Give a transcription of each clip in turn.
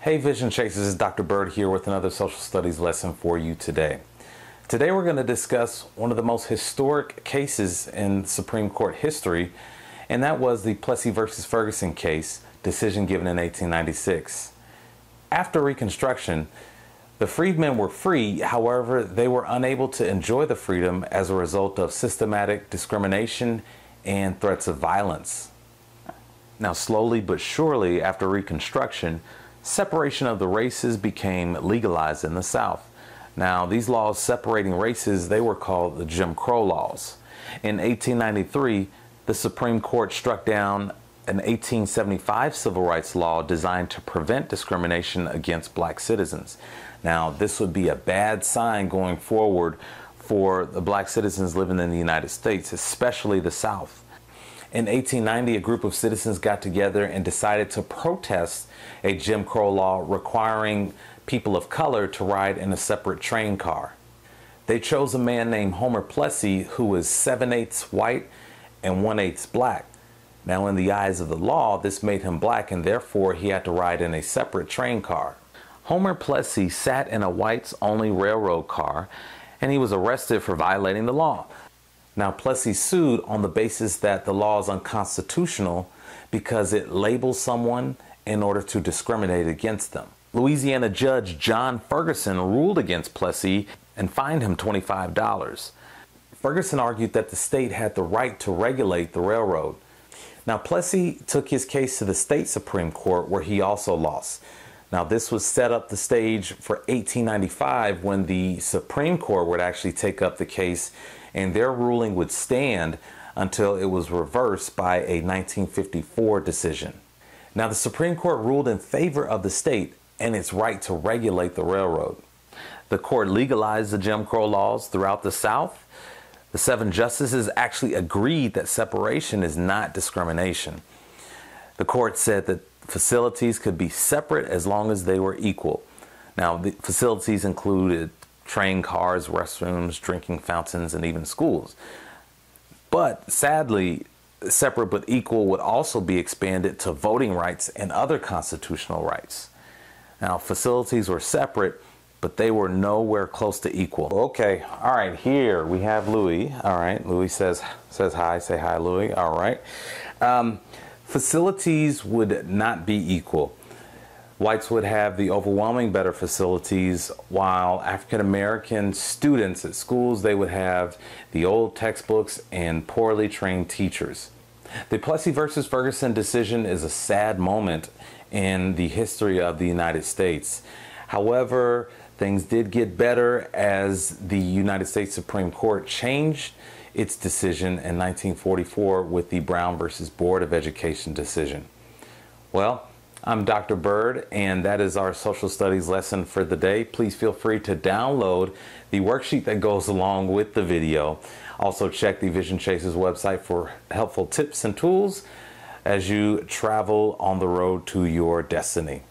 Hey Vision Chasers, this is Dr. Bird here with another social studies lesson for you today. Today we're going to discuss one of the most historic cases in Supreme Court history, and that was the Plessy versus Ferguson case, decision given in 1896. After Reconstruction, the freedmen were free, however, they were unable to enjoy the freedom as a result of systematic discrimination and threats of violence. Now, slowly but surely after Reconstruction, separation of the races became legalized in the South. Now, these laws separating races, they were called the Jim Crow laws. In 1893, the Supreme Court struck down an 1875 civil rights law designed to prevent discrimination against black citizens. Now, this would be a bad sign going forward for the black citizens living in the United States, especially the South. In 1890, a group of citizens got together and decided to protest a Jim Crow law requiring people of color to ride in a separate train car. They chose a man named Homer Plessy, who was 7/8 white and 1/8 black. Now, in the eyes of the law, this made him black, and therefore he had to ride in a separate train car. Homer Plessy sat in a whites-only railroad car, and he was arrested for violating the law. Now, Plessy sued on the basis that the law is unconstitutional because it labels someone in order to discriminate against them. Louisiana Judge John Ferguson ruled against Plessy and fined him $25. Ferguson argued that the state had the right to regulate the railroad. Now, Plessy took his case to the state Supreme Court, where he also lost. Now, this would set up the stage for 1895, when the Supreme Court would actually take up the case, and their ruling would stand until it was reversed by a 1954 decision. Now, the Supreme Court ruled in favor of the state and its right to regulate the railroad. The court legalized the Jim Crow laws throughout the South. The 7 justices actually agreed that separation is not discrimination. The court said that facilities could be separate as long as they were equal. Now, the facilities included train cars, restrooms, drinking fountains, and even schools. But sadly, separate but equal would also be expanded to voting rights and other constitutional rights. Now, facilities were separate, but they were nowhere close to equal. Okay, all right, here we have Louis. All right, Louis says hi. Say hi, Louis. All right. Facilities would not be equal. Whites would have the overwhelming better facilities, while African American students at schools, they would have the old textbooks and poorly trained teachers. The Plessy versus Ferguson decision is a sad moment in the history of the United States. However, things did get better as the United States Supreme Court changed its decision in 1944 with the Brown versus Board of Education decision. Well, I'm Dr. Bird, and that is our social studies lesson for the day. Please feel free to download the worksheet that goes along with the video. Also, check the Vision Chasers website for helpful tips and tools as you travel on the road to your destiny.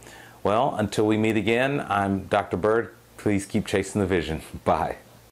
Well, until we meet again, I'm Dr. Bird. Please keep chasing the vision. Bye.